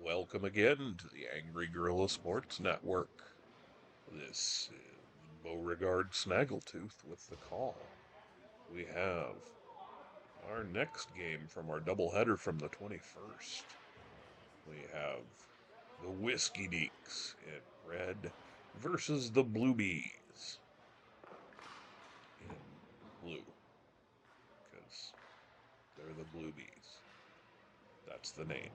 Welcome again to the Angry Gorilla Sports Network. This is Beauregard Snaggletooth with the call. We have our next game from our doubleheader from the 21st. We have the Whiskey Dekes in red versus the Blue Bees in blue, because they're the Blue Bees. That's the name.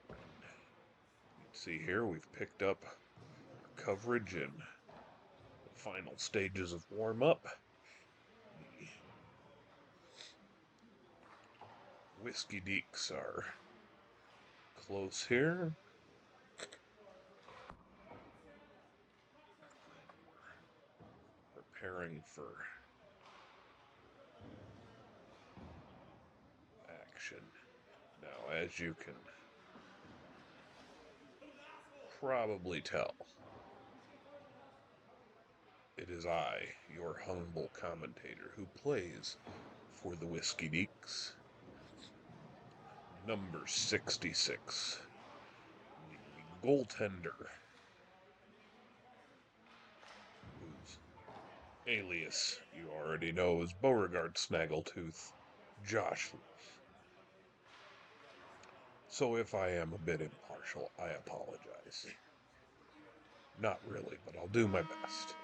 You can see here we've picked up our coverage in the final stages of warm-up. The Whiskey Dekes are close here. Preparing for action. Now, as you can probably tell, it is I, your humble commentator, who plays for the Whiskey Dekes. Number 66, the goaltender, whose alias you already know is Beauregard Snaggletooth, Josh. So if I am a bit impartial, I apologize. Not really, but I'll do my best.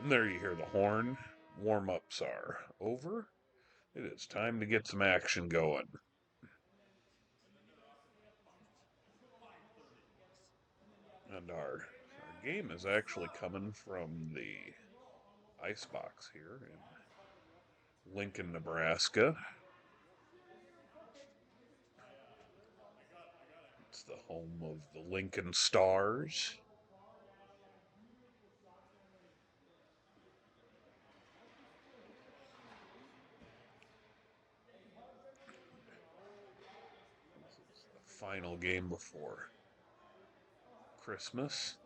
And there you hear the horn. Warm-ups are over. It is time to get some action going. And our game is actually coming from the icebox here in Lincoln, Nebraska. It's the home of the Lincoln Stars. This is the final game before Christmas.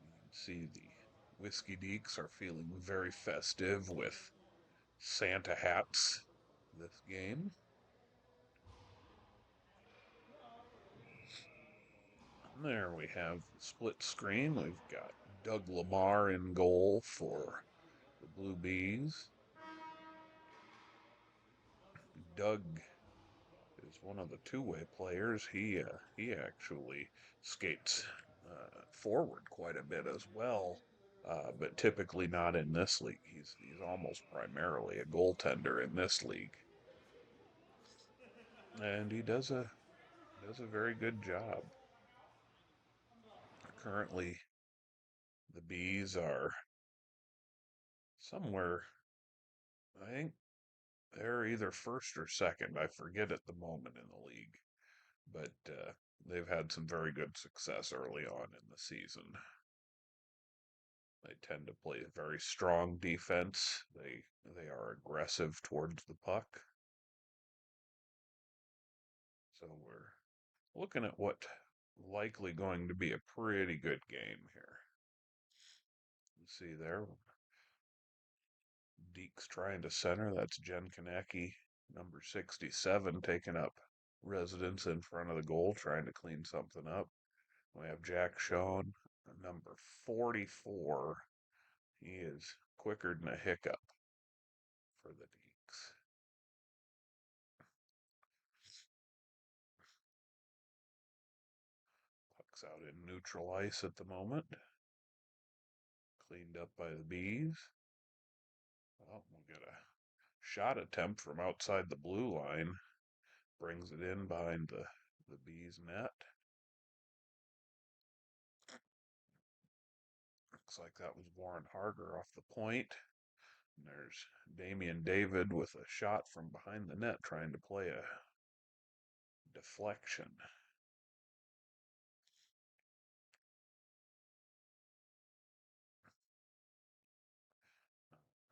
You can see the Whiskey Dekes are feeling very festive with Santa hats this game. And there we have the split screen. We've got Doug Lamar in goal for the Blue Bees. Doug is one of the two-way players. He actually skates forward quite a bit as well, but typically not in this league. He's almost primarily a goaltender in this league, and he does a very good job. Currently, the Bees are somewhere. I think they're either first or second. I forget at the moment in the league, but they've had some very good success early on in the season. They tend to play a very strong defense. They are aggressive towards the puck. So we're looking at what likely going to be a pretty good game here. You see there, Deeks trying to center. That's Jen Konecki, number 67, taking up residence in front of the goal, trying to clean something up. We have Jack Schoen, number 44. He is quicker than a hiccup for the Deeks. Puck's out in neutral ice at the moment. Cleaned up by the Bees. Oh, we'll get a shot attempt from outside the blue line. Brings it in behind the Bees net. Looks like that was Warren Harger off the point. And there's Damian David with a shot from behind the net trying to play a deflection.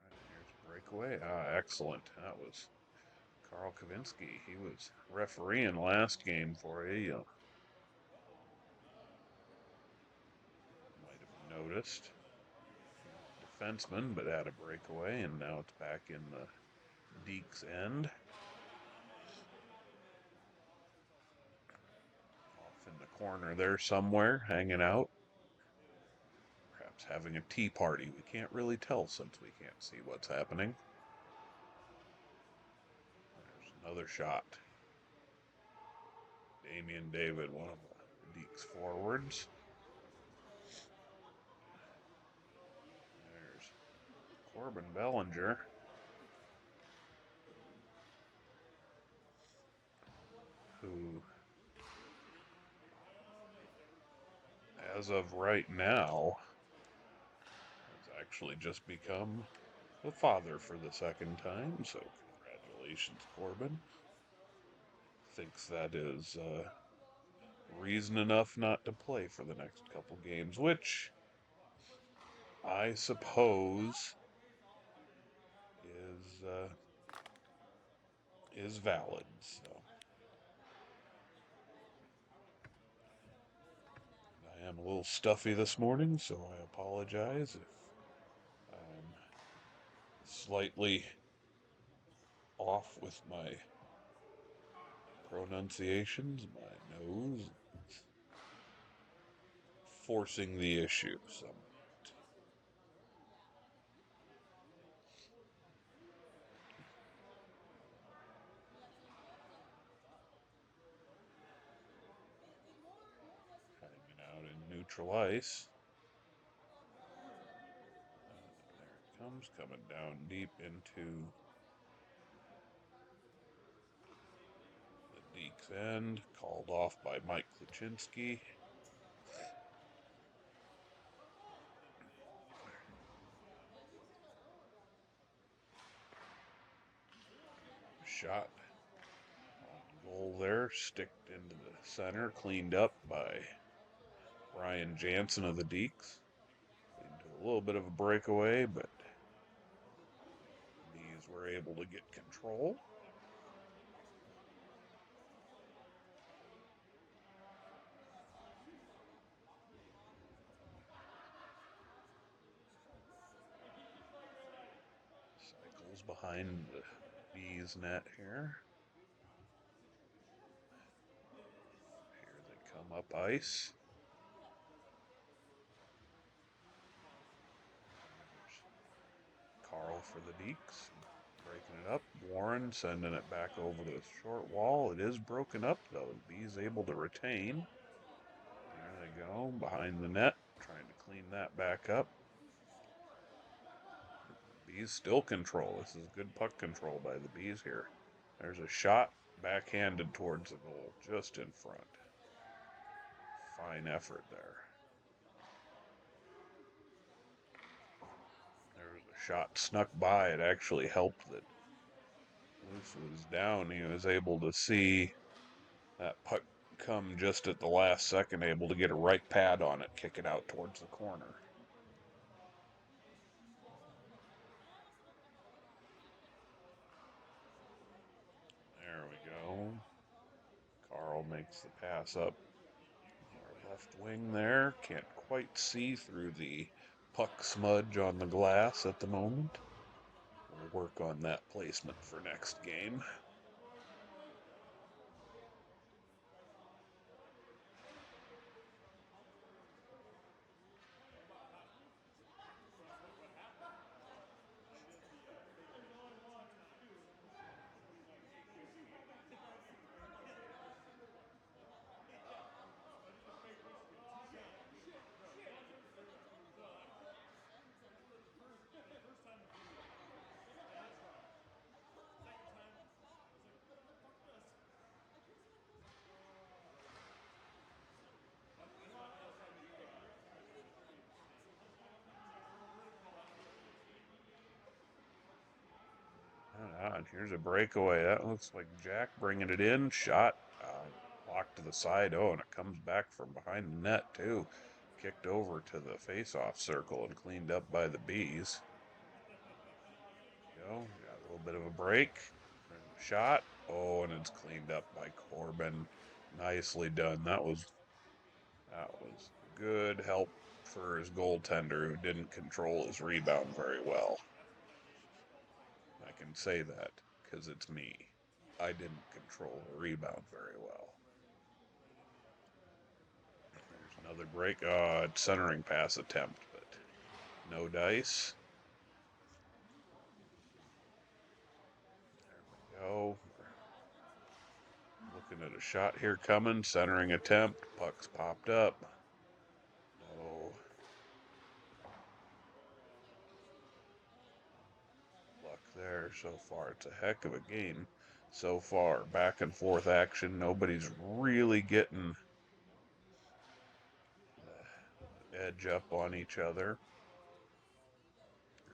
All right, here's a breakaway. Excellent. That was Carl Kavinsky. He was refereeing last game for you. Might have noticed. Defenseman, but had a breakaway, and now it's back in the Deeks' end. corner there somewhere, hanging out. Perhaps having a tea party. We can't really tell since we can't see what's happening. There's another shot. Damian David, one of the Dekes forwards. There's Corbin Bellinger, who, as of right now, has actually just become the father for the second time. So congratulations, Corbin. Thinks that is reason enough not to play for the next couple games, which I suppose is valid. So I am a little stuffy this morning, so I apologize if I'm slightly off with my pronunciations. My nose is forcing the issue somewhat. Hanging out in neutral ice. There it comes, coming down deep into the Dekes end, called off by Mike Kluczynski. Shot on goal there, sticked into the center, cleaned up by Ryan Jansen of the Dekes. Into a little bit of a breakaway, but these were able to get control. Cycles behind the Bees net here. Here they come up ice. There's Carl for the Dekes, breaking it up. Warren sending it back over to the short wall. It is broken up though. Bees able to retain. There they go, behind the net, trying to clean that back up. Bees still control. This is good puck control by the Bees here. There's a shot backhanded towards the goal, just in front. Fine effort there. There was a shot snuck by. It actually helped that Moose was down. He was able to see that puck come just at the last second, able to get a right pad on it, kick it out towards the corner. There we go. Carl makes the pass up our left wing there. Can't quite see through the puck smudge on the glass at the moment. We'll work on that placement for next game. And here's a breakaway. That looks like Jack bringing it in. Shot blocked to the side. Oh, and it comes back from behind the net, too. Kicked over to the face-off circle and cleaned up by the Bees. Go. Got a little bit of a break. Shot. Oh, and it's cleaned up by Corbin. Nicely done. That was good help for his goaltender who didn't control his rebound very well. I can say that because it's me. I didn't control the rebound very well. Another break. Centering pass attempt, but no dice. There we go. Looking at a shot here coming. Centering attempt. Puck's popped up. No. Luck there so far. It's a heck of a game so far. Back and forth action. Nobody's really getting the edge up on each other.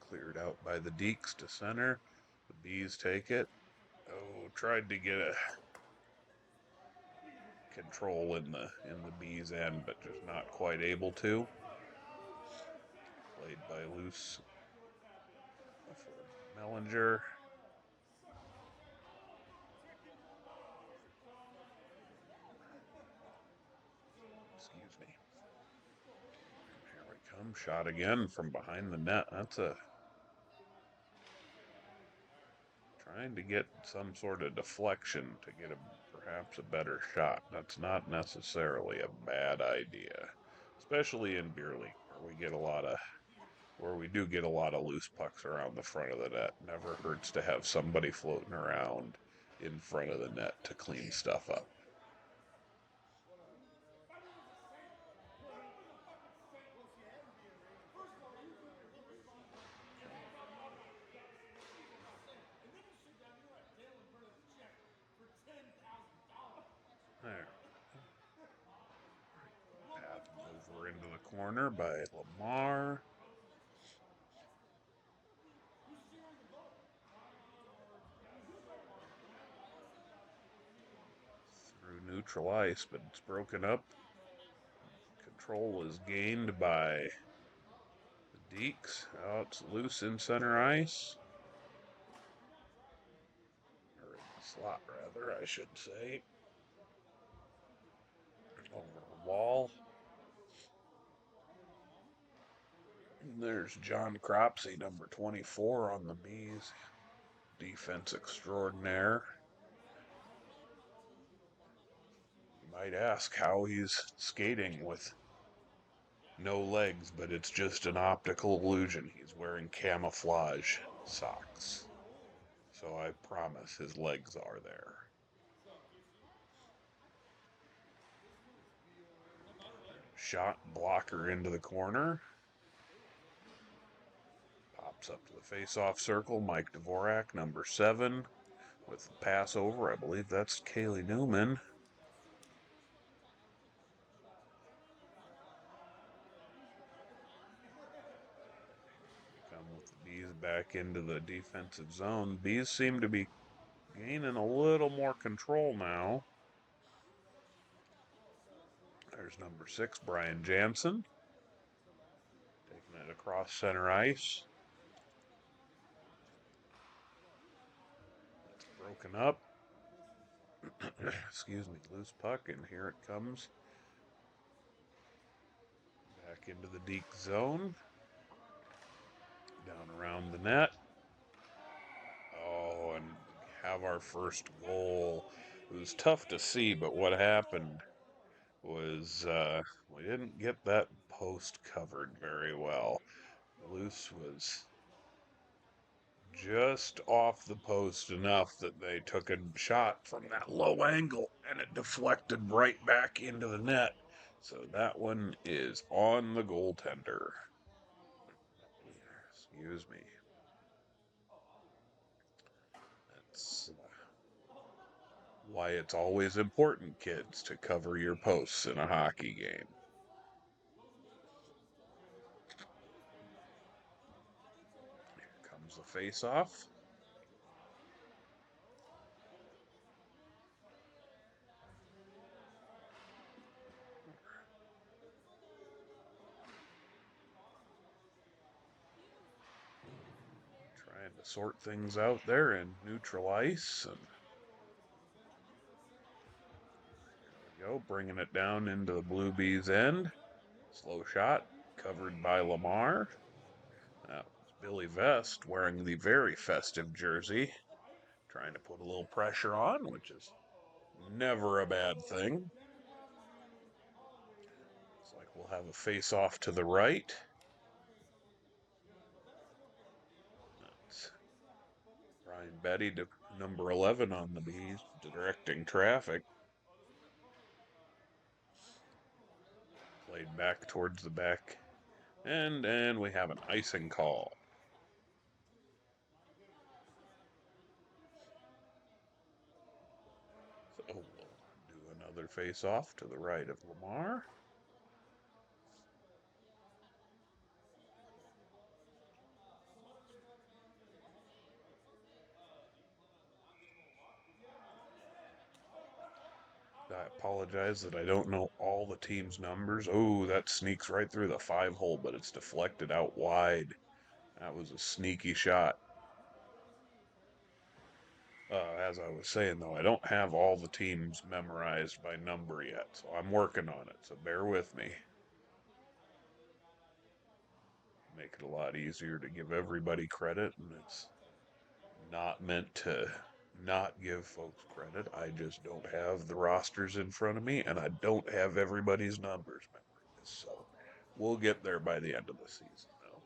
Cleared out by the Dekes to center. The Bees take it. Oh, tried to get a control in the Bees end, but just not quite able to. Played by loose for Mellinger. Excuse me. Here we come. Shot again from behind the net. That's a trying to get some sort of deflection to get perhaps a better shot. That's not necessarily a bad idea, especially in beer league where we do get a lot of loose pucks around the front of the net. Never hurts to have somebody floating around in front of the net to clean stuff up. There. Path over into the corner by Lamar. Through neutral ice, but it's broken up. Control is gained by the Dekes. Oh, it's loose in center ice. Or in the slot, rather, I should say. Over the wall. There's John Cropsey, number 24 on the Bees. Defense extraordinaire. You might ask how he's skating with no legs, but it's just an optical illusion. He's wearing camouflage socks. So I promise his legs are there. Shot blocker into the corner. Pops up to the face-off circle. Mike Dvorak, number 7, with the pass over. I believe that's Kaylee Newman. Come with the Bees back into the defensive zone. Bees seem to be gaining a little more control now. There's number 6, Brian Jansen. Taking it across center ice. It's broken up. Excuse me, loose puck, and here it comes. Back into the Deke zone. Down around the net. Oh, and have our first goal. It was tough to see, but what happened was we didn't get that post covered very well. Loose was just off the post enough that they took a shot from that low angle and it deflected right back into the net. So that one is on the goaltender. Excuse me. That's why it's always important, kids, to cover your posts in a hockey game. Here comes the face-off. Trying to sort things out there in neutral ice. And there we go, bringing it down into the Blue Bees end. Slow shot, covered by Lamar. That was Billy Vest wearing the very festive jersey, trying to put a little pressure on, which is never a bad thing. It's like We'll have a face-off to the right. That's Brian Betty, to number 11 on the Bees, directing traffic. Played back towards the back. And we have an icing call. So we'll do another face-off to the right of Lamar. I apologize that I don't know all the team's numbers. Oh, that sneaks right through the 5-hole, but it's deflected out wide. That was a sneaky shot. As I was saying, though, I don't have all the teams memorized by number yet, so I'm working on it, so bear with me. Make it a lot easier to give everybody credit, and it's not meant to not give folks credit. I just don't have the rosters in front of me, and I don't have everybody's numbers memorized, so we'll get there by the end of the season, though.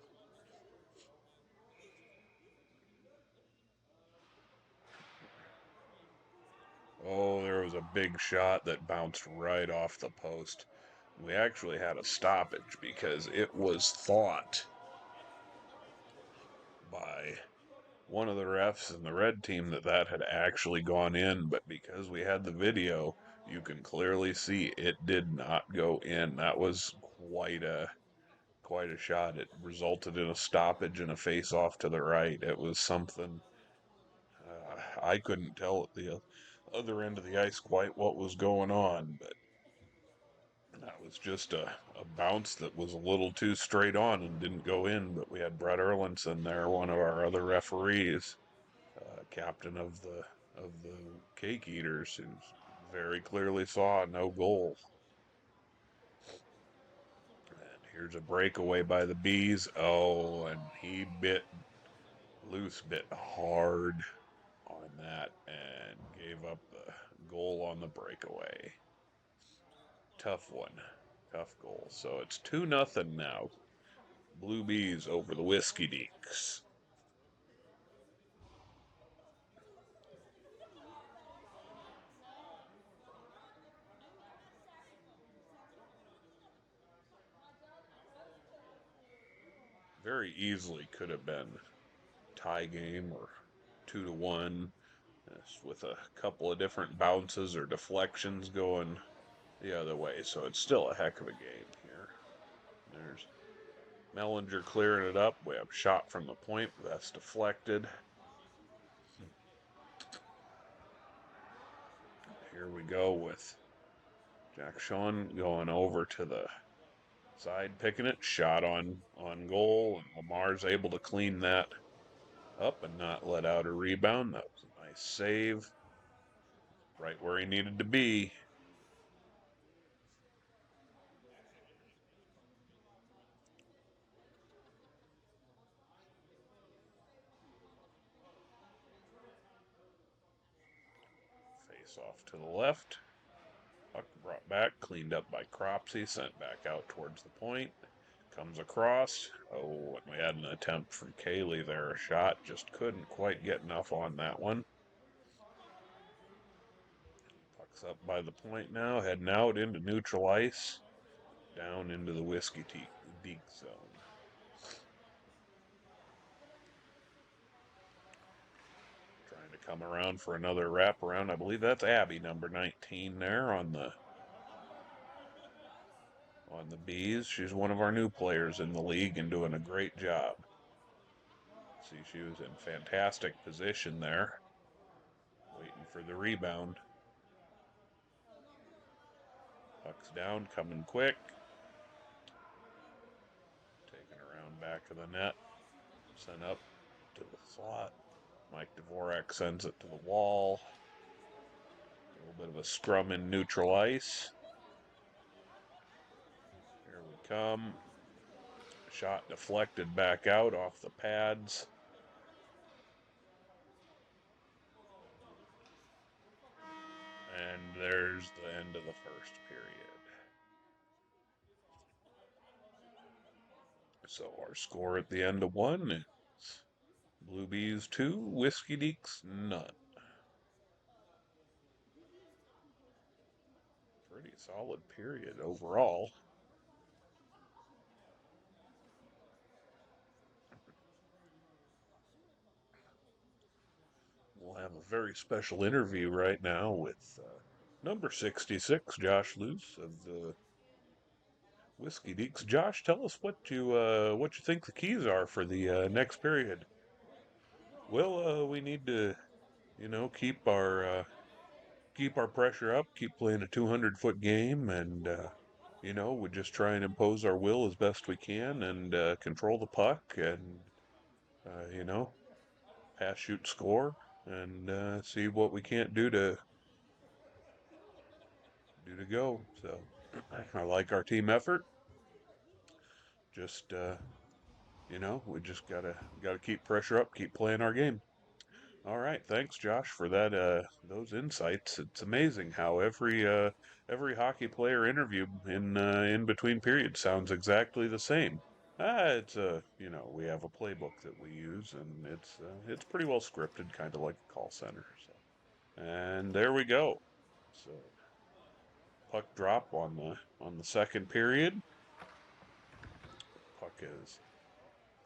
Oh, there was a big shot that bounced right off the post. We actually had a stoppage because it was thought by one of the refs in the red team that had actually gone in, but because we had the video, you can clearly see it did not go in. That was quite a shot. It resulted in a stoppage and a face off to the right. It was something I couldn't tell at the other end of the ice quite what was going on, but that was just a bounce that was a little too straight on and didn't go in. But we had Brett Erlinson there, one of our other referees, captain of the Cake Eaters, who very clearly saw no goal. And here's a breakaway by the Bees. Oh, and he bit hard on that and gave up the goal on the breakaway. Tough one. Tough goal. So it's 2-0 now. Blue Bees over the Whiskey Dekes. Very easily could have been tie game or 2-1, with a couple of different bounces or deflections going the other way. So it's still a heck of a game here. There's Mellinger clearing it up. We have a shot from the point, but that's deflected. Here we go with Jack Sean going over to the side, picking it. Shot on goal, and Lamar's able to clean that up and not let out a rebound. That was a nice save. Right where he needed to be. Face off to the left. Puck brought back, cleaned up by Cropsey, sent back out towards the point. Comes across. Oh, and we had an attempt from Kaylee there. A shot, just couldn't quite get enough on that one. Puck's up by the point now, heading out into neutral ice, down into the Whiskey Dekes zone. Trying to come around for another wraparound. I believe that's Abby, number 19 there on the Bees. She's one of our new players in the league and doing a great job. See, she was in fantastic position there, waiting for the rebound. Puck's down, coming quick. Taken around back of the net. Sent up to the slot. Mike Dvorak sends it to the wall. A little bit of a scrum in neutral ice. Here we come. Shot deflected back out off the pads. And there's the end of the first period. So our score at the end of one is Blue Bees 2, Whiskey Dekes none. Pretty solid period overall. We'll have a very special interview right now with number 66, Josh Luce of the Whiskey Dekes. Josh, tell us what you think the keys are for the next period. Well, we need to, keep our pressure up, keep playing a 200-foot game, and we just try and impose our will as best we can, and control the puck, and uh, you know, pass, shoot, score, and see what we can't do to go. So I like our team effort. Just we just gotta keep pressure up, keep playing our game. All right, thanks, Josh, for that. Those insights. It's amazing how every hockey player interview in between periods sounds exactly the same. It's we have a playbook that we use, and it's pretty well scripted, kind of like a call center. So, and there we go. So puck drop on the second period. Puck has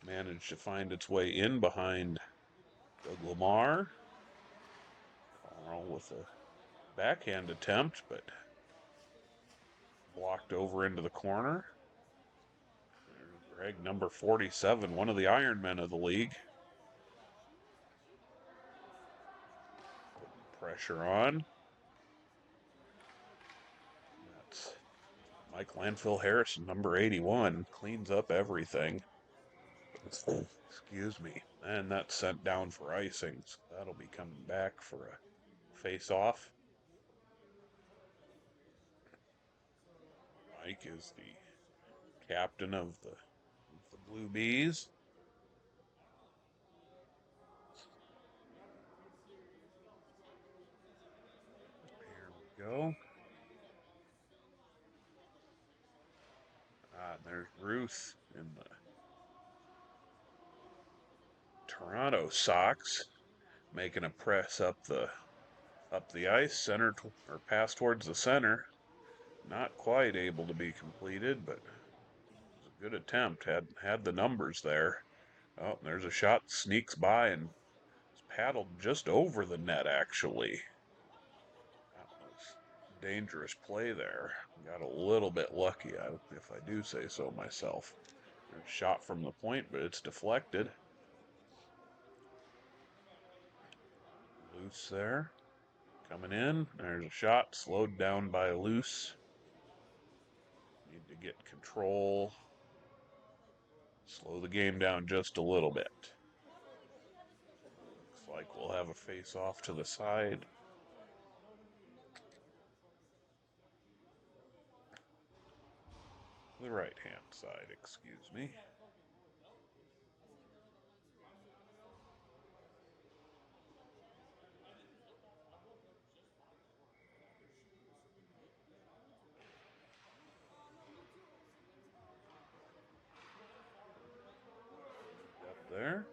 managed to find its way in behind Doug Lamar. Carl with a backhand attempt, but blocked over into the corner. There's Greg, number 47, one of the Iron Men of the league. Putting pressure on. That's Mike Landfill Harrison, number 81, cleans up everything. Excuse me. And that's sent down for icing, so that'll be coming back for a face-off. Mike is the captain of the Blue Bees. Here we go. And there's Ruth in the Toronto Sox making a press up the ice, center or pass towards the center. Not quite able to be completed, but it was a good attempt. Had the numbers there. Oh, there's a shot sneaks by and is paddled just over the net. Actually, that was dangerous play there. Got a little bit lucky, if I do say so myself. There's a shot from the point, but it's deflected. Loose there. Coming in. There's a shot slowed down by Loose. Need to get control. Slow the game down just a little bit. Looks like we'll have a face-off to the side. The right-hand side, excuse me. Up there.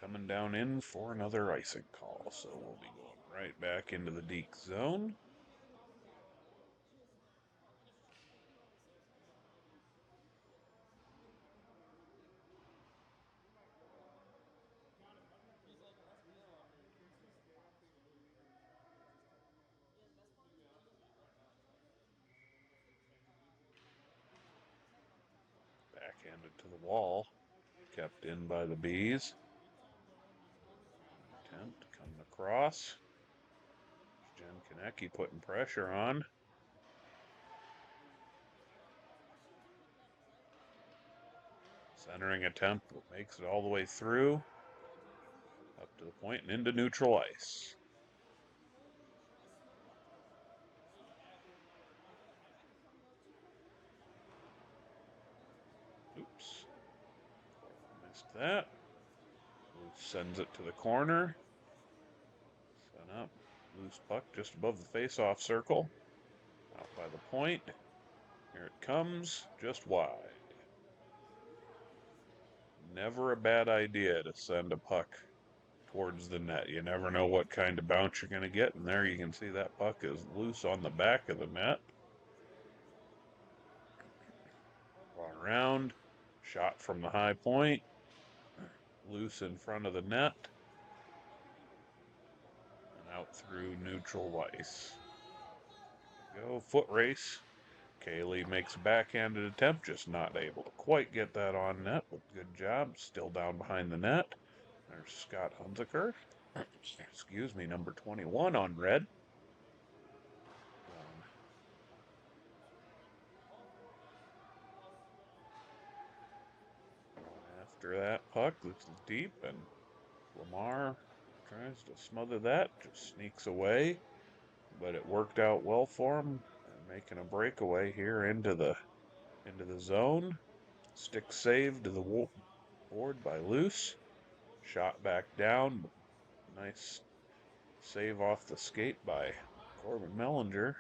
Coming down in for another icing call, so we'll be going right back into the Deke zone. Backhanded to the wall. Kept in by the Bees. Attempt coming across. Jen Konecki putting pressure on. Centering attempt makes it all the way through. Up to the point and into neutral ice. Oops. Missed that. Sends it to the corner. Set up. Loose puck just above the face-off circle. Out by the point. Here it comes, just wide. Never a bad idea to send a puck towards the net. You never know what kind of bounce you're going to get. And there you can see that puck is loose on the back of the net. Run around, shot from the high point, loose in front of the net, and out through neutral ice. Go, foot race. Kaylee makes a backhanded attempt, just not able to quite get that on net, but good job. Still down behind the net. There's Scott Hunziker. Excuse me, number 21 on red. After that puck, this is deep, and Lamar tries to smother that, just sneaks away, but it worked out well for him, making a breakaway here into the zone. Stick saved to the board by Luce. Shot back down. Nice save off the skate by Corbin Mellinger.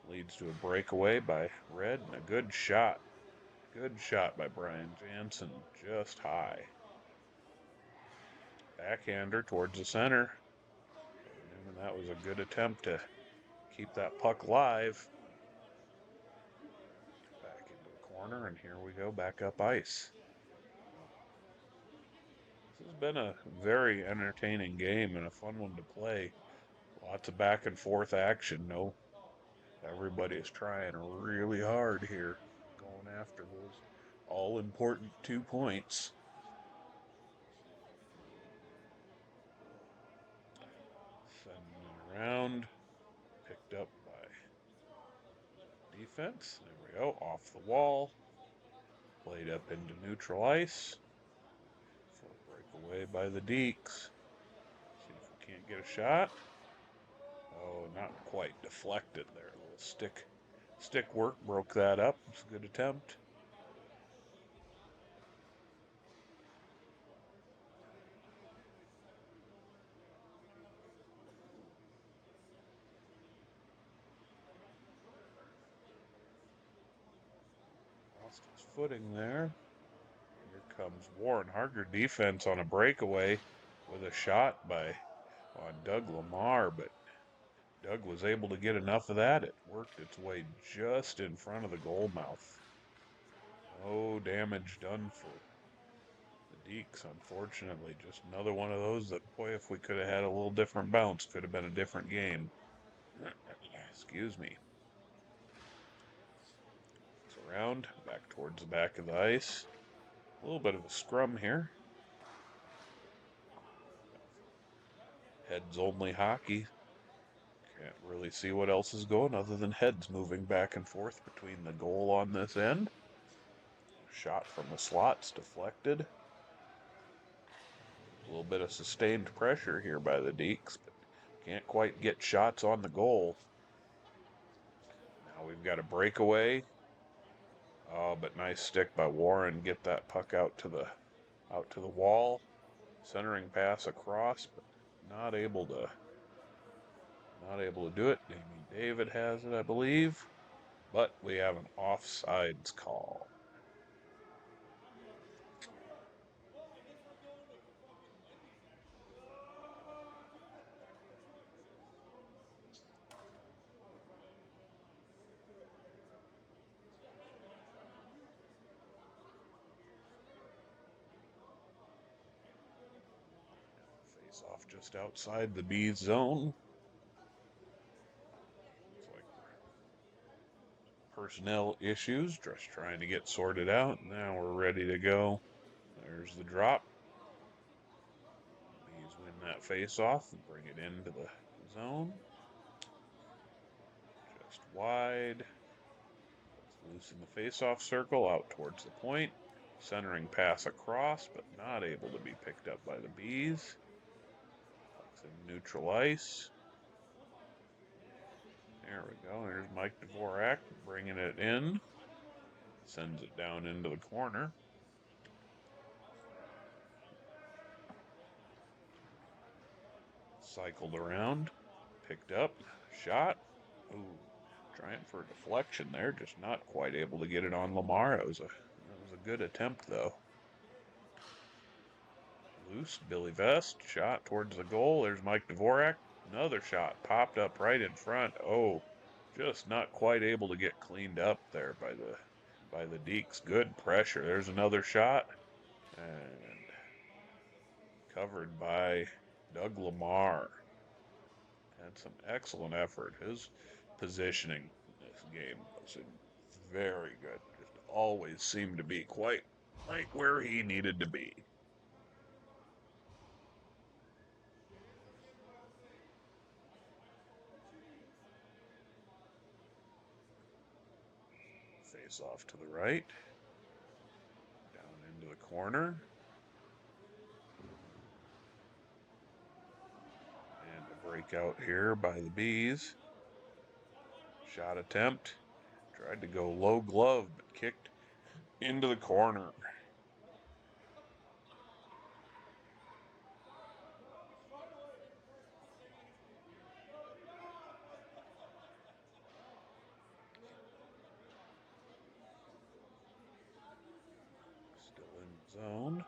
Leads to a breakaway by Red and a good shot. Good shot by Brian Jansen, just high. Backhander towards the center. And that was a good attempt to keep that puck live. Back into the corner, and here we go, back up ice. This has been a very entertaining game and a fun one to play. Lots of back and forth action. No, everybody is trying really hard here, going after those all important 2 points. Sending it around, picked up by defense. There we go, off the wall. Played up into neutral ice. For a breakaway by the Dekes. See if we can't get a shot. Oh, not quite. Deflected there. A little stick work broke that up. It's a good attempt. Lost his footing there. Here comes Warren Harger defense on a breakaway with a shot on Doug Lamar, but Doug was able to get enough of that. It worked its way just in front of the goal mouth. No damage done for the Dekes, unfortunately. Just another one of those that, boy, if we could have had a little different bounce, could have been a different game. Excuse me. It's around, back towards the back of the ice. A little bit of a scrum here. Heads only hockey. Can't really see what else is going other than heads moving back and forth between the goal on this end. Shot from the slots deflected. A little bit of sustained pressure here by the Dekes, but can't quite get shots on the goal. Now we've got a breakaway. Oh, but nice stick by Warren. Get that puck out to the wall. Centering pass across, but not able to do it. Damien David has it, I believe. But we have an offsides call. Face off just outside the B zone. Looks like personnel issues, just trying to get sorted out. Now we're ready to go. There's the drop. Bees win that face off and bring it into the zone. Just wide. Let's loosen the face-off circle out towards the point. Centering pass across, but not able to be picked up by the Bees. Puck's in neutral ice. There we go. There's Mike Dvorak bringing it in. Sends it down into the corner. Cycled around. Picked up. Shot. Ooh. Trying for a deflection there, just not quite able to get it on Lamar. That was a good attempt, though. Loose, Billy Vest, shot towards the goal. There's Mike Dvorak. Another shot popped up right in front. Oh, just not quite able to get cleaned up there by the Dekes. Good pressure. There's another shot. And covered by Doug Lamar. Had some excellent effort. His positioning in this game was very good. Just always seemed to be quite right where he needed to be. Face off to the right. Down into the corner. And a breakout here by the Bees. Shot attempt. Tried to go low glove, but kicked into the corner. Still in zone.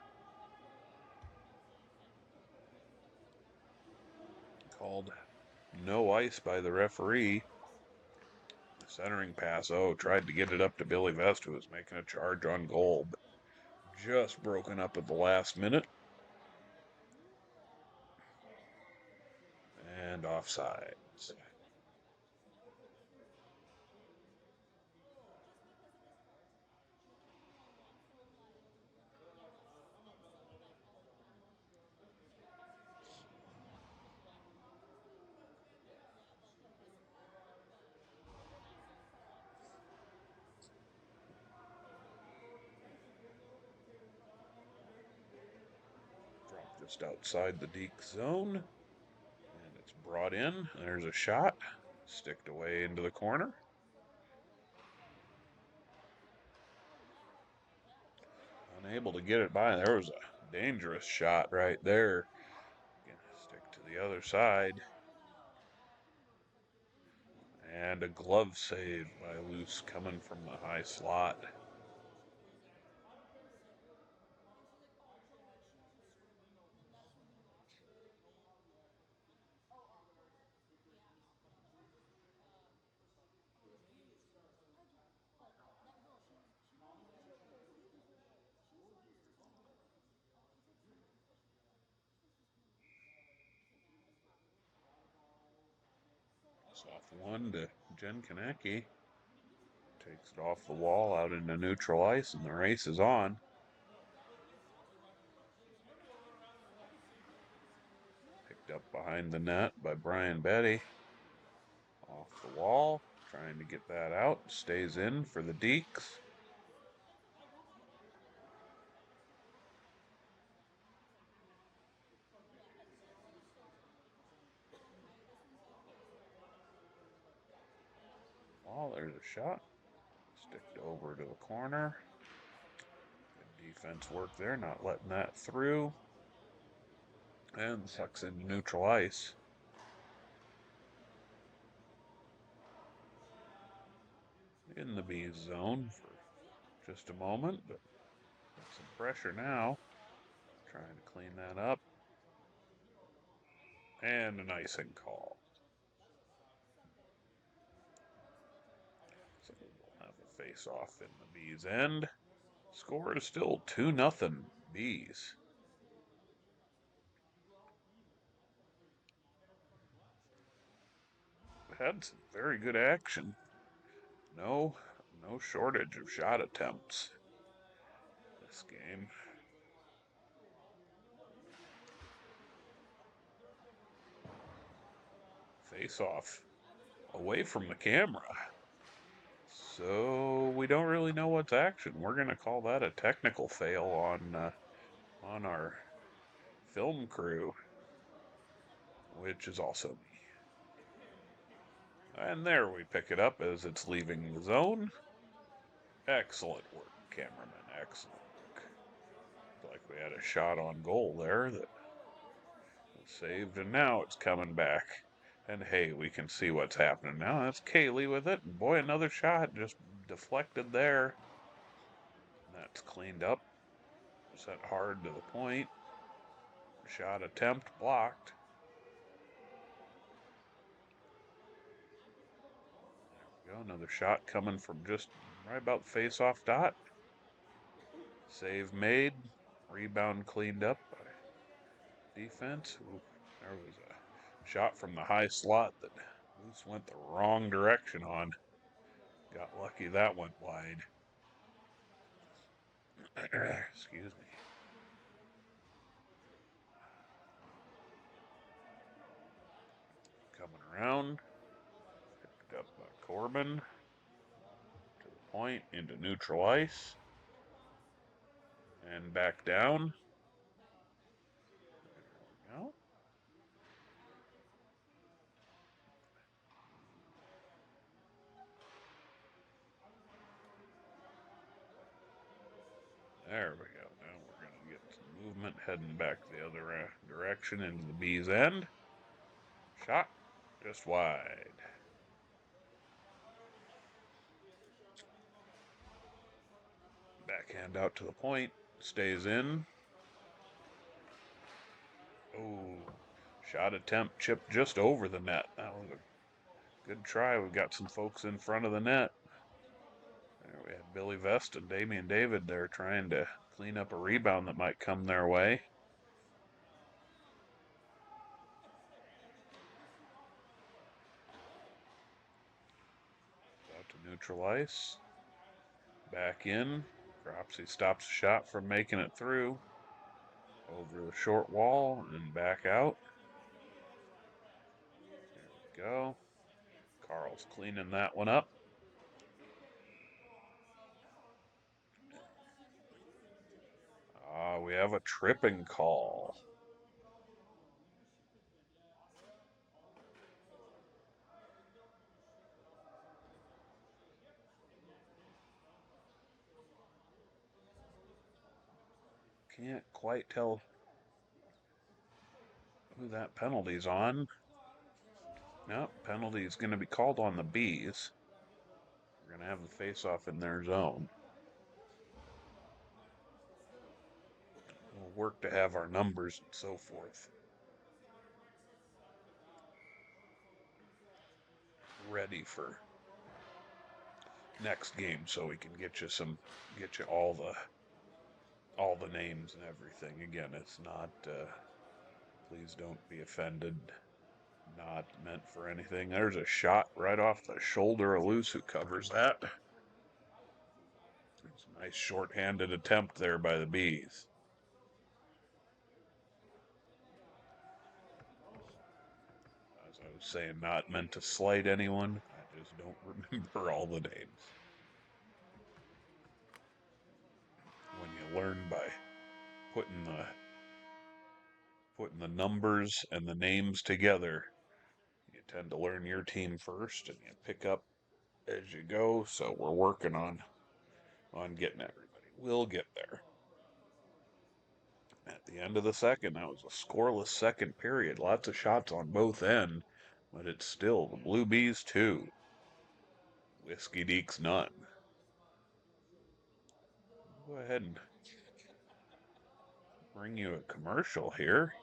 Called no ice by the referee. Centering pass. Oh, tried to get it up to Billy Vest, who was making a charge on goal, but just broken up at the last minute. And offsides. Dropped just outside the Deke zone. And it's brought in. There's a shot. Sticked away into the corner. Unable to get it by. There was a dangerous shot right there. Stick to the other side. And a glove save by Luce coming from the high slot. Soft one to Jen Kanecki. Takes it off the wall out into neutral ice, and the race is on. Picked up behind the net by Brian Betty. Off the wall, trying to get that out. Stays in for the Dekes. Oh, there's a shot. Sticked over to the corner. Good defense work there, not letting that through. And sucks into neutral ice. In the B zone for just a moment, but some pressure now. Trying to clean that up. And an icing call. So we'll have a face-off in the Bees' end. Score is still 2-0 Bees. Had some very good action. No shortage of shot attempts this game. Face-off away from the camera. So we don't really know what's action. We're going to call that a technical fail on our film crew, which is also me. And there we pick it up as it's leaving the zone. Excellent work, cameraman. Excellent work. Like we had a shot on goal there that was saved, and now it's coming back And hey, we can see what's happening now. That's Kaylee with it. And boy, another shot just deflected there. That's cleaned up. Set hard to the point. Shot attempt blocked. There we go. Another shot coming from just right about the face-off dot. Save made. Rebound cleaned up by defense. Ooh, there was a shot from the high slot that Moose went the wrong direction on. Got lucky that went wide. Excuse me. Coming around. Picked up by Corbin. To the point, into neutral ice. And back down. There we go. There we go. Now we're going to get some movement heading back the other direction into the B's end. Shot just wide. Backhand out to the point. Stays in. Oh, shot attempt chipped just over the net. That was a good try. We've got some folks in front of the net. There we had Billy Vest and Damian David there trying to clean up a rebound that might come their way. Out to neutral ice. Back in. Cropsey stops the shot from making it through. Over the short wall and back out. There we go. Carl's cleaning that one up. We have a tripping call. Can't quite tell who that penalty's on. No, penalty is going to be called on the Bees. We're going to have the face-off in their zone. We'll work to have our numbers and so forth ready for next game, so we can get you all the names and everything. Again, it's not. Please don't be offended. Not meant for anything. There's a shot right off the shoulder of Luce who covers that. It's a nice short-handed attempt there by the Bees. As I was saying, not meant to slight anyone. I just don't remember all the names. When you learn by putting the numbers and the names together, you tend to learn your team first and you pick up as you go. So we're working on getting everybody. We'll get there. At the end of the second, that was a scoreless second period. Lots of shots on both ends, but it's still the Blue Bees 2. Whiskey Dekes none. Go ahead and bring you a commercial here.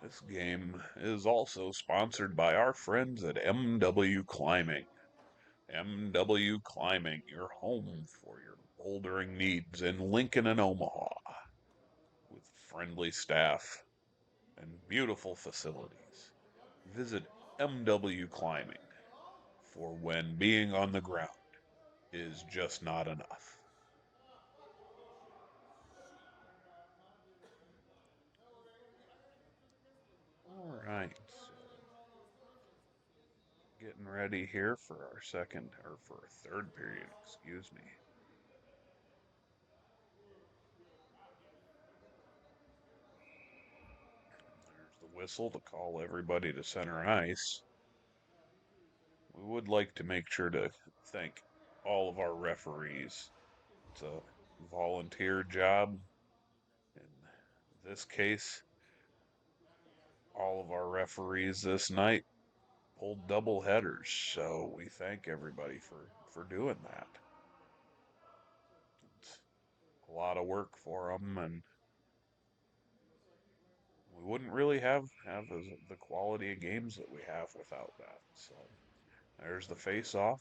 This game is also sponsored by our friends at MW Climbing. MW Climbing, your home for your bouldering needs in Lincoln and Omaha, with friendly staff and beautiful facilities. Visit MW Climbing for when being on the ground is just not enough. All right, so getting ready here for our third period, excuse me. There's the whistle to call everybody to center ice. We would like to make sure to thank all of our referees. It's a volunteer job. In this case, all of our referees this night pulled double headers, so we thank everybody for doing that. It's a lot of work for them, and we wouldn't really have the quality of games that we have without that. So there's the face-off.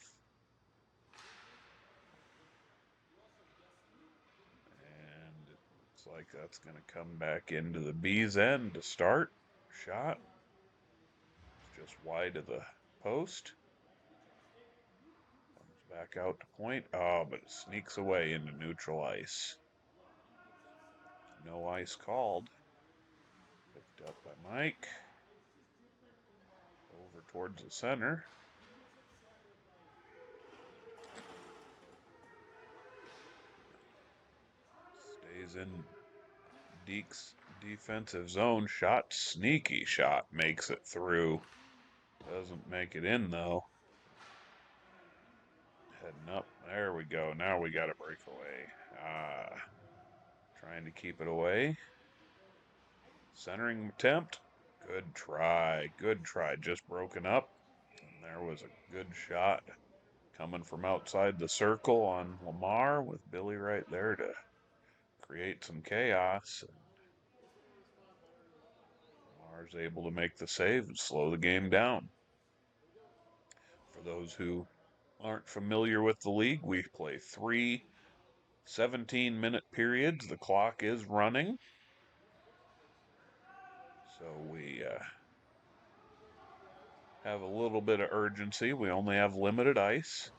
And it looks like that's going to come back into the B's end to start. Shot. It's just wide of the post. Comes back out to point. Oh, but it sneaks away into neutral ice. No ice called. Picked up by Mike. Over towards the center. Stays in Dekes' defensive zone. Shot. Sneaky shot. Makes it through. Doesn't make it in, though. Heading up. There we go. Now we got a breakaway. Trying to keep it away. Centering attempt. Good try. Good try. Just broken up. And there was a good shot coming from outside the circle on Lamar with Billy right there to create some chaos. And Lamar's able to make the save and slow the game down. For those who aren't familiar with the league, we play 3 17-minute periods. The clock is running. So we have a little bit of urgency. We only have limited ice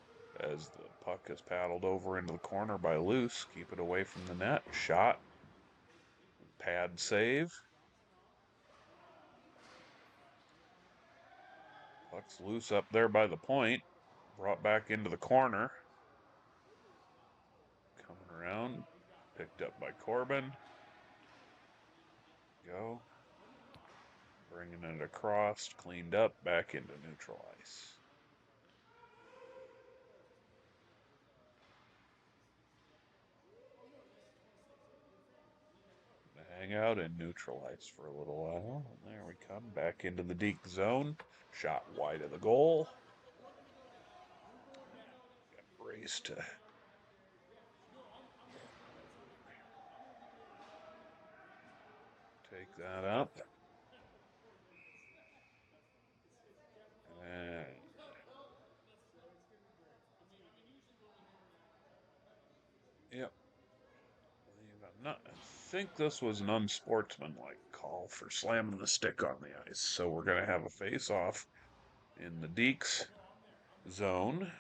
as the puck is paddled over into the corner by Loose. Keep it away from the net. Shot. Pad save. Puck's loose up there by the point. Brought back into the corner. Coming around. Picked up by Corbin. Go. Bringing it across. Cleaned up. Back into neutral ice. Hang out and neutral ice for a little while. And there we come. Back into the Deke zone. Shot wide of the goal. Got Brace to take that up. And yep. I think this was an unsportsmanlike call for slamming the stick on the ice. So we're going to have a face-off in the Dekes zone.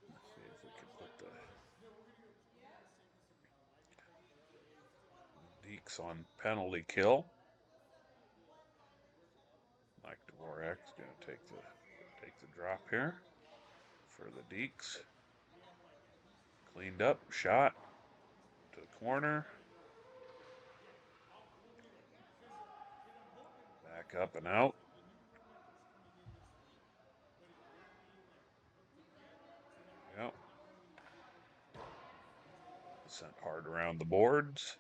Let's see if we can put the Dekes on penalty kill. Mike Dvorak's going to take the drop here for the Dekes. Cleaned up, shot to the corner. Back up and out. Yep. Sent hard around the boards.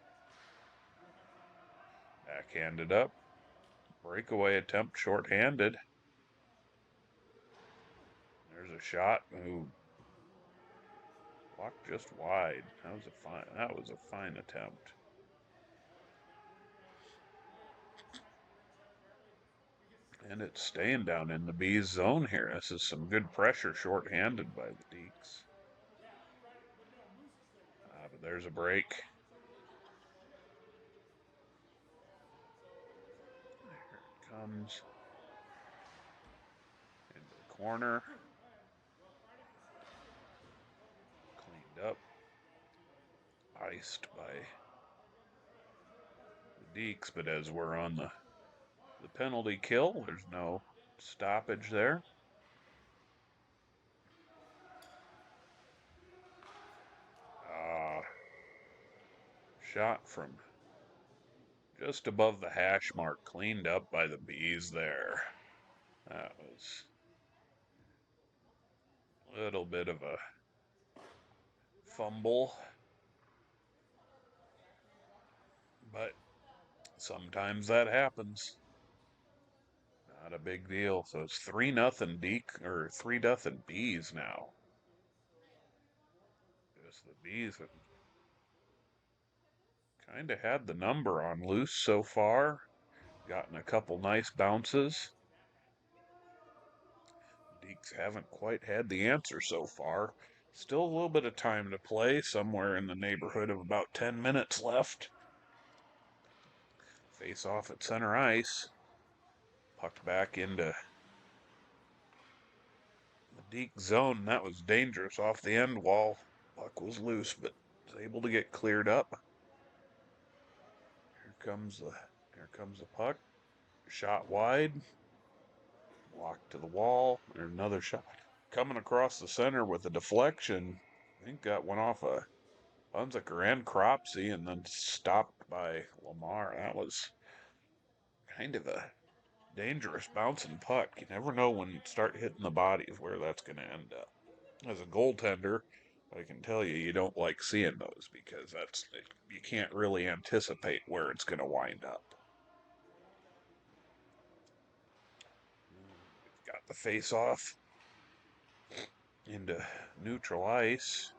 Backhanded up. Breakaway attempt shorthanded. There's a shot. Ooh. Blocked just wide. That was a fine attempt. And it's staying down in the B's zone here. This is some good pressure shorthanded by the Dekes. But there's a break. Here it comes. Into the corner. Cleaned up. Iced by the Dekes, but as we're on the penalty kill, there's no stoppage there. Shot from just above the hash mark, cleaned up by the B's there. That was a little bit of a fumble, but sometimes that happens. Not a big deal. So it's 3-0 Deke, or 3-0 Bees now. Just the Bees have kind of had the number on loose so far. Gotten a couple nice bounces. Dekes haven't quite had the answer so far. Still a little bit of time to play, somewhere in the neighborhood of about 10 minutes left. Face off at center ice. Puck back into the Dekes zone. That was dangerous off the end wall. Puck was loose, but was able to get cleared up. Here comes the puck. Shot wide. Blocked to the wall. There's another shot. Coming across the center with a deflection. I think got one off a Hunziker and Cropsey and then stopped by Lamar. That was kind of a dangerous bouncing puck. You never know when you start hitting the bodies where that's going to end up. As a goaltender, I can tell you, you don't like seeing those because you can't really anticipate where it's going to wind up. We've got the face off into neutral ice.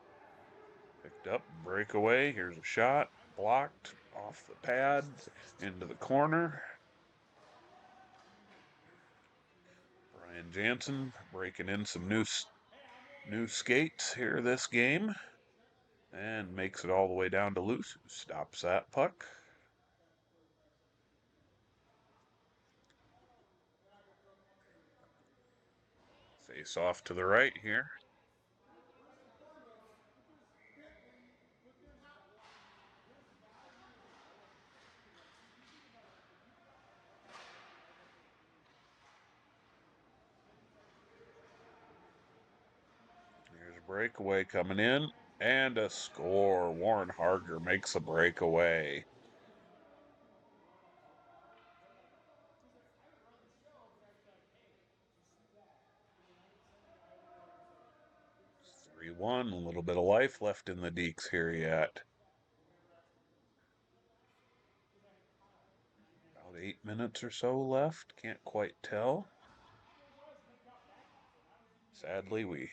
Picked up, breakaway. Here's a shot. Blocked off the pad into the corner. Brian Jansen breaking in some new skates here this game. And makes it all the way down to Luce, who stops that puck. Face off to the right here. Here's a breakaway coming in. And a score. Warren Harger makes a breakaway. It's 3-1. A little bit of life left in the Dekes here yet. About 8 minutes or so left. Can't quite tell. Sadly, we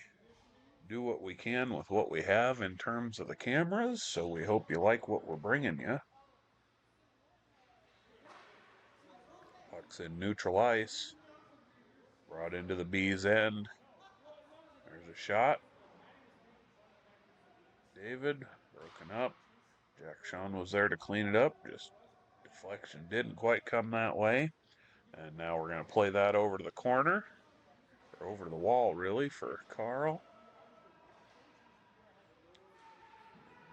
do what we can with what we have in terms of the cameras, so we hope you like what we're bringing you. Puck's in neutral ice. Brought into the B's end. There's a shot. David, broken up. Jack Sean was there to clean it up. Just deflection didn't quite come that way. And now we're going to play that over to the corner. Or over to the wall, really, for Carl.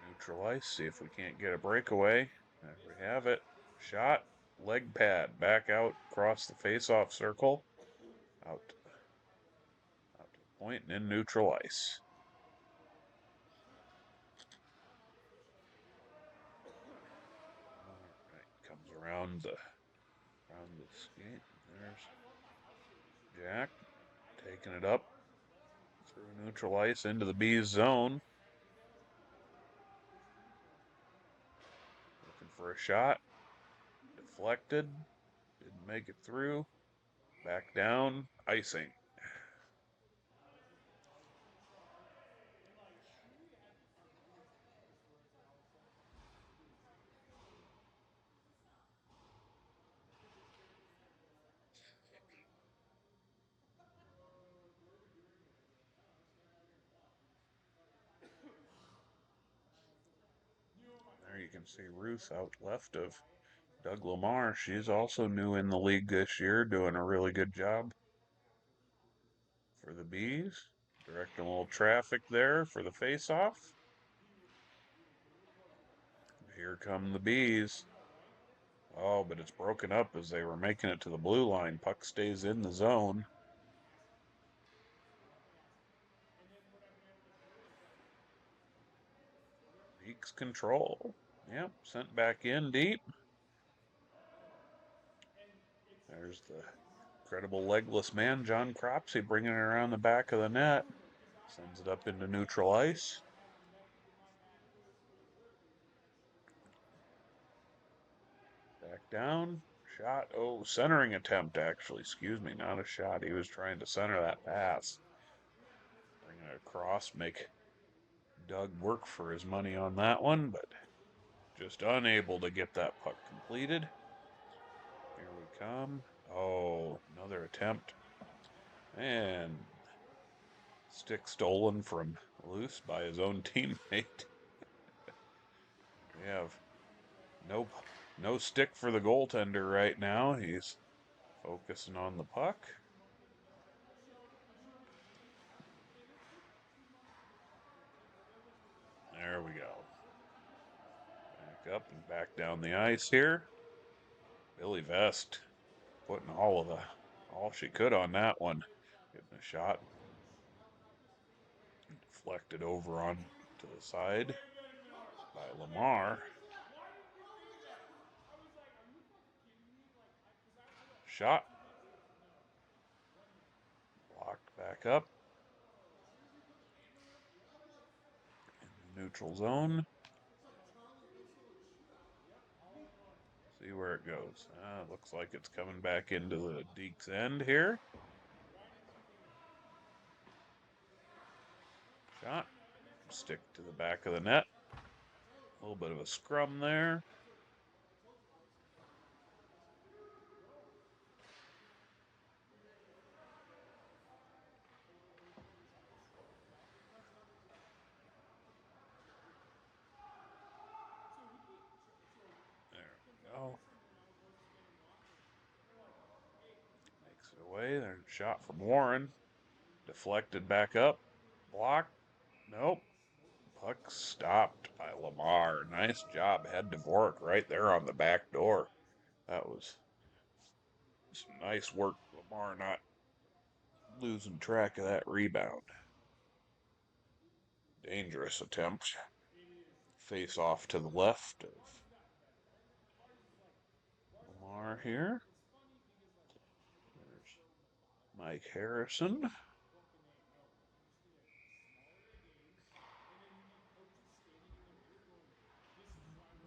Neutral ice. See if we can't get a breakaway. There we have it. Shot. Leg pad. Back out across the face-off circle. Out to the point and in neutral ice. All right, comes around the skate. There's Jack taking it up through neutral ice into the B's zone. Looking for a shot. Deflected. Didn't make it through. Back down. Icing. There you can see Ruth out left of Doug Lamar. She's also new in the league this year, doing a really good job for the Bees. Directing a little traffic there for the face-off. Here come the Bees. Oh, but it's broken up as they were making it to the blue line. Puck stays in the zone. Dekes control. Yep, sent back in deep. There's the incredible legless man, John Cropsey, bringing it around the back of the net. Sends it up into neutral ice. Back down. Shot. Oh, centering attempt, actually. Excuse me, not a shot. He was trying to center that pass. Bring it across, make Doug work for his money on that one, but just unable to get that puck completed. Here we come. Oh, another attempt. And stick stolen from Loose by his own teammate. We have no stick for the goaltender right now. He's focusing on the puck. There we go. Back up and back down the ice here. Billy Vest putting all she could on that one. Getting a shot. Deflected over on to the side by Lamar. Shot. Blocked back up. In the neutral zone. See where it goes. Looks like it's coming back into the Dekes end here. Shot. Stick to the back of the net. A little bit of a scrum there. There we go. Makes it away. There's a shot from Warren. Deflected back up. Blocked. Nope. Puck stopped by Lamar. Nice job, head Dvorak right there on the back door. That was some nice work. Lamar not losing track of that rebound. Dangerous attempt. Face off to the left of Lamar here. There's Mike Harrison.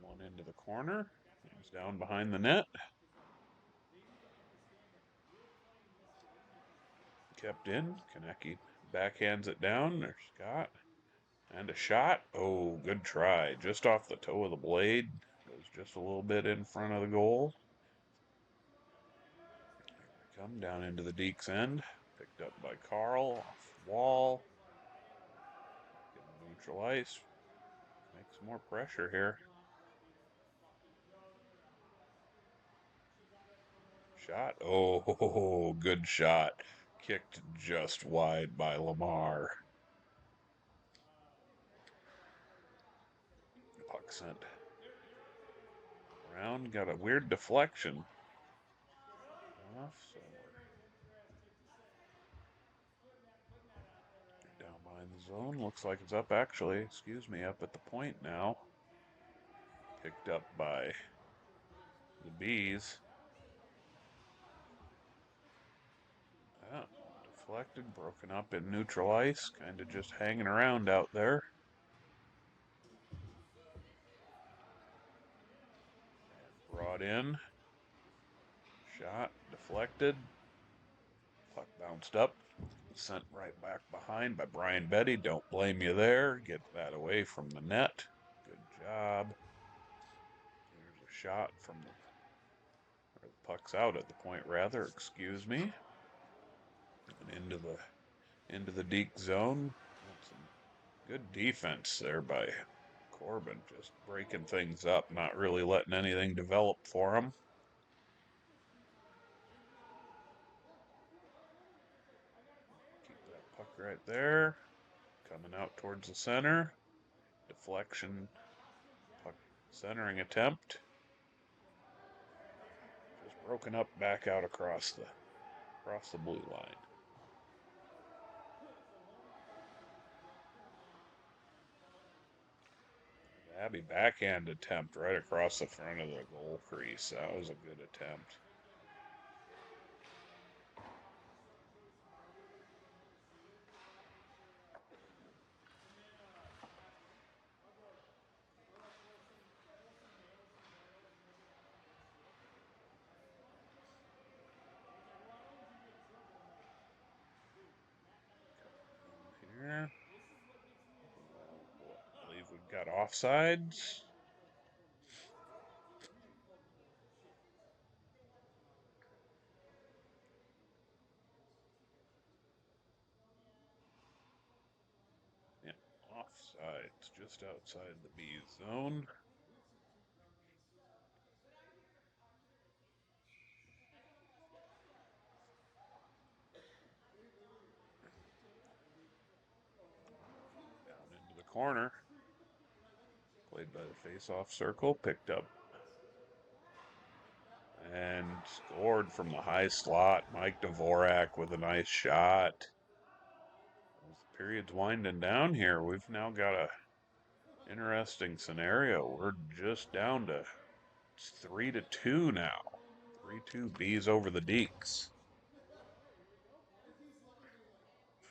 One into the corner. He's down behind the net. Kept in. Konecki backhands it down. There's Scott. And a shot. Oh, good try. Just off the toe of the blade. Goes just a little bit in front of the goal. Here we come down into the Dekes end. Picked up by Carl. Off wall. Getting neutral ice. Make some more pressure here. Shot. Oh, good shot. Kicked just wide by Lamar. Puck sent around. Got a weird deflection. Off, so we're down behind the zone. Looks like it's up actually. Excuse me, up at the point now. Picked up by the Bees. Deflected, broken up in neutral ice, kind of just hanging around out there. And brought in. Shot, deflected. Puck bounced up. Sent right back behind by Brian Betty. Don't blame you there. Get that away from the net. Good job. Here's a shot from the puck's out at the point rather, excuse me. And into the Deke zone. Some good defense there by Corbin, just breaking things up, not really letting anything develop for him. Keep that puck right there. Coming out towards the center. Deflection. Puck centering attempt. Just broken up back out across the blue line. Abby backhand attempt right across the front of the goal crease. That was a good attempt. offsides. Yeah, offsides just outside the B zone. Down into the corner. Played by the face-off circle, picked up and scored from the high slot. Mike Dvorak with a nice shot. As the period's winding down here, we've now got a interesting scenario. We're just down to 3-2 now. 3-2 Bees over the Dekes.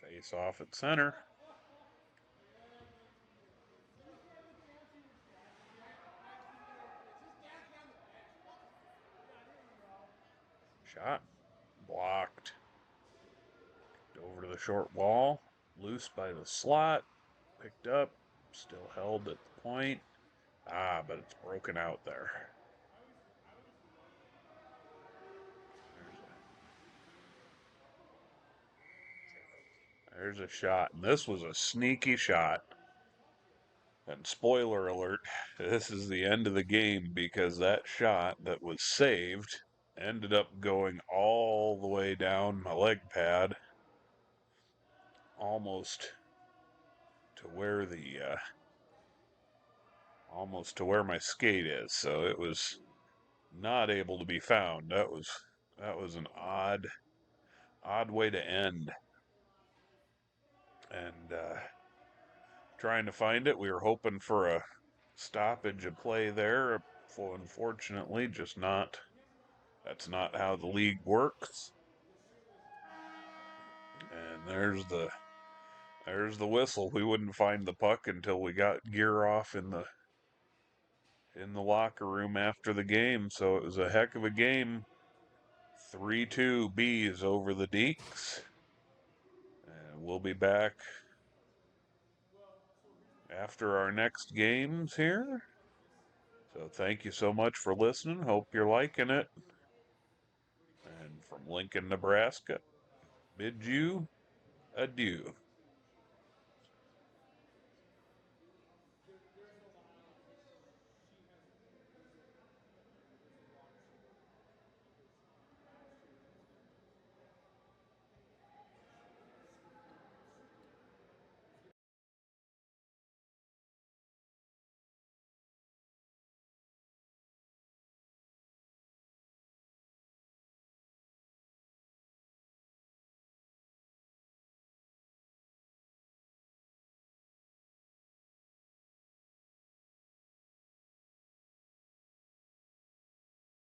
Face off at center. Shot blocked. Over to the short wall. Loose by the slot. Picked up. Still held at the point. But it's broken out there. There's a shot. And this was a sneaky shot. And spoiler alert, this is the end of the game because that shot that was saved ended up going all the way down my leg pad, almost to where my skate is. So it was not able to be found. That was an odd way to end. And trying to find it, we were hoping for a stoppage of play there. Unfortunately, just not. That's not how the league works. And there's the whistle. We wouldn't find the puck until we got gear off in the locker room after the game. So it was a heck of a game. 3-2 Bees over the Dekes. And we'll be back after our next games here. So thank you so much for listening. Hope you're liking it. And from Lincoln, Nebraska, bid you adieu.